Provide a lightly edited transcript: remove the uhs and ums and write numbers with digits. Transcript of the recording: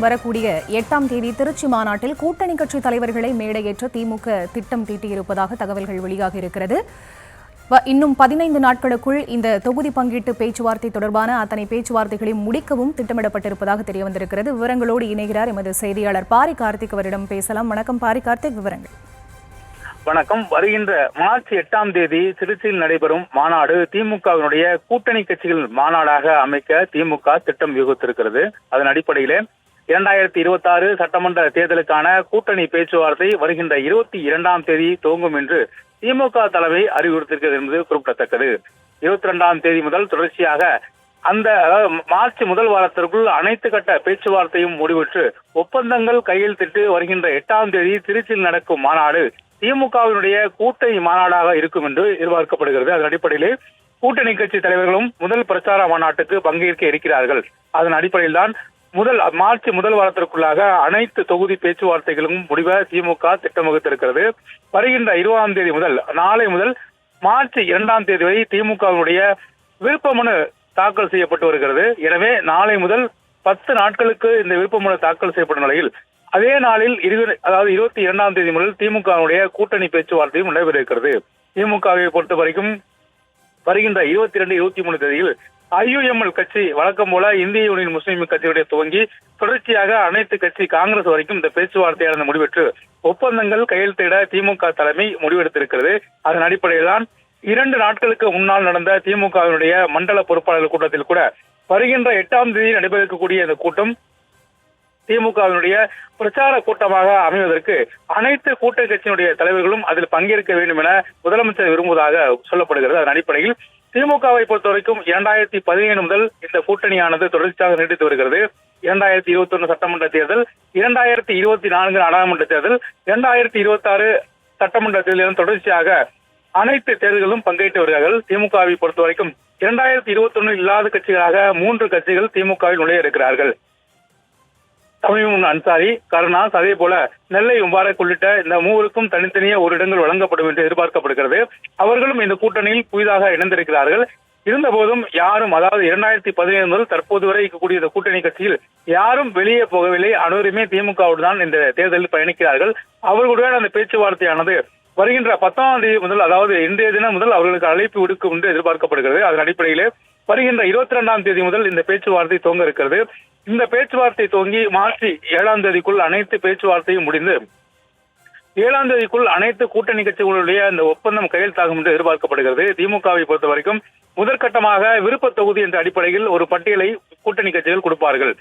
வரக்கூடிய 8ஆம் தேதி திருச்சி மாநாட்டில் கூட்டணி கட்சி தலைவர்களை மேடையேற்ற திமுக திட்டம் தீட்டியிருப்பதாக தகவல்கள் வெளியாக இருக்கிறது. இன்னும் 15 நாட்களுக்குள் இந்த தொகுதி பங்கீட்டு பேச்சுவார்த்தை தொடர்பான அத்தனை பேச்சுவார்த்தைகளையும் முடிக்கவும் திட்டமிடப்பட்டிருப்பதாக தெரிய வந்திருக்கிறது. விவரங்களோடு இணைகிறார் எமது செய்தியாளர் பாரி கார்த்திக். அவரிடம் பேசலாம். வணக்கம் பாரி கார்த்திக், விவரங்கள். வணக்கம். வருகின்ற மார்ச் 8ஆம் தேதி திருச்சியில் நடைபெறும் மாநாடு திமுகவினுடைய கூட்டணி கட்சிகள் மாநாடாக அமைக்க திமுக திட்டம் யூகித்திருக்கிறது. அதன் அடிப்படையிலே 2026 சட்டமன்ற தேர்தலுக்கான கூட்டணி பேச்சுவார்த்தை வருகின்ற 22ஆம் தேதி துவங்கும் என்று திமுக தலைமை அறிவுறுத்திருக்கிறது என்பது குறிப்பிடத்தக்கது. 22ஆம் தேதி முதல் தொடர்ச்சியாக அந்த மார்ச் முதல் வாரத்திற்குள் அனைத்து கட்ட பேச்சுவார்த்தையும் முடிவுற்று ஒப்பந்தங்கள் கையெழுத்திட்டு வருகின்ற 8ஆம் தேதி திருச்சியில் நடக்கும் மாநாடு திமுகவினுடைய கூட்டணி மாநாடாக இருக்கும் என்று எதிர்பார்க்கப்படுகிறது. அதன் அடிப்படையிலே கூட்டணி கட்சி தலைவர்களும் முதல் பிரச்சார மாநாட்டுக்கு பங்கேற்க இருக்கிறார்கள். அதன் அடிப்படையில் தான் மார்ச் முதல் வாரத்திற்குள்ளாக அனைத்து தொகுதி பேச்சுவார்த்தைகளும் முடிவ திமுக திட்டம் வகுத்திருக்கிறது. வருகின்ற 20ஆம் தேதி முதல் நாளை முதல் மார்ச் 2ஆம் தேதி வரை திமுகவினுடைய விருப்ப மனு தாக்கல் செய்யப்பட்டு வருகிறது. எனவே நாளை முதல் 10 நாட்களுக்கு இந்த விருப்ப மனு தாக்கல் செய்யப்படும் நிலையில் அதே நாளில் 22ஆம் தேதி முதல் திமுகவுடைய கூட்டணி பேச்சுவார்த்தையும் நடைபெற இருக்கிறது. திமுகவை பொறுத்த வரைக்கும் வருகின்ற 22, 23 தேதியில் IUML கட்சி வழக்கம் போல இந்திய யூனியன் முஸ்லீம் கட்சியுடைய துவங்கி தொடர்ச்சியாக அனைத்து கட்சி காங்கிரஸ் வரைக்கும் இந்த பேச்சுவார்த்தையானது முடிவெற்று ஒப்பந்தங்கள் கையெழுத்திட திமுக தலைமை முடிவெடுத்திருக்கிறது. அதன் அடிப்படையில் தான் 2 நாட்களுக்கு முன்னால் நடந்த திமுகவினுடைய மண்டல பொறுப்பாளர்கள் கூட்டத்தில் கூட வருகின்ற 8ஆம் தேதி நடைபெற இருக்கக்கூடிய இந்த கூட்டம் திமுகவினுடைய பிரச்சார கூட்டமாக அமைவதற்கு அனைத்து கூட்டணி கட்சியினுடைய தலைவர்களும் அதில் பங்கேற்க வேண்டும் என முதலமைச்சர் விரும்புவதாக சொல்லப்படுகிறது. அதன் அடிப்படையில் திமுகவை பொறுத்தவரைக்கும் 2017 முதல் இந்த கூட்டணியானது தொடர்ச்சியாக நீடித்து வருகிறது. 2021 சட்டமன்ற தேர்தல், 2024 நாடாளுமன்ற தேர்தல், 2026 சட்டமன்ற தேர்தலிலும் தொடர்ச்சியாக அனைத்து தேர்தல்களும் பங்கேற்று வருகிறார்கள். திமுகவை பொறுத்தவரைக்கும் 2021 இல்லாத கட்சிகளாக 3 கட்சிகள் திமுகவில் நுழைய இருக்கிறார்கள். தமிழ் அன்சாரி, கருணாஸ், அதே போல நெல்லை முபாரக் உள்ளிட்ட இந்த மூவருக்கும் தனித்தனியே ஒரு இடங்கள் வழங்கப்படும் என்று எதிர்பார்க்கப்படுகிறது. அவர்களும் இந்த கூட்டணியில் புதிதாக இணைந்திருக்கிறார்கள். இருந்த போதும் யாரும், அதாவது 2017 முதல் தற்போது வரை இருக்கக்கூடிய இந்த கூட்டணி கட்சியில் யாரும் வெளியே போகவில்லை. அனைவருமே திமுகவோடு தான் இந்த தேர்தலில் பயணிக்கிறார்கள். அவர்களுடன் அந்த பேச்சுவார்த்தையானது வருகின்ற 10ஆம் தேதி முதல், அதாவது இன்றைய தினம் முதல் அவர்களுக்கு அழைப்பு விடுக்கும் என்று எதிர்பார்க்கப்படுகிறது. அதன் அடிப்படையிலே வருகின்ற 22ஆம் தேதி முதல் இந்த பேச்சுவார்த்தை துவங்க இருக்கிறது. இந்த பேச்சுவார்த்தை துவங்கி மார்ச் 7ஆம் தேதிக்குள் அனைத்து பேச்சுவார்த்தையும் முடிந்து 7ஆம் தேதிக்குள் அனைத்து கூட்டணி கட்சிகளுடைய இந்த ஒப்பந்தம் கையெழுத்தாகும் என்று எதிர்பார்க்கப்படுகிறது. திமுகவை பொறுத்த வரைக்கும் முதற்கட்டமாக விருப்ப தொகுதி என்ற அடிப்படையில் ஒரு பட்டியலை கூட்டணி கட்சிகள் கொடுப்பார்கள்.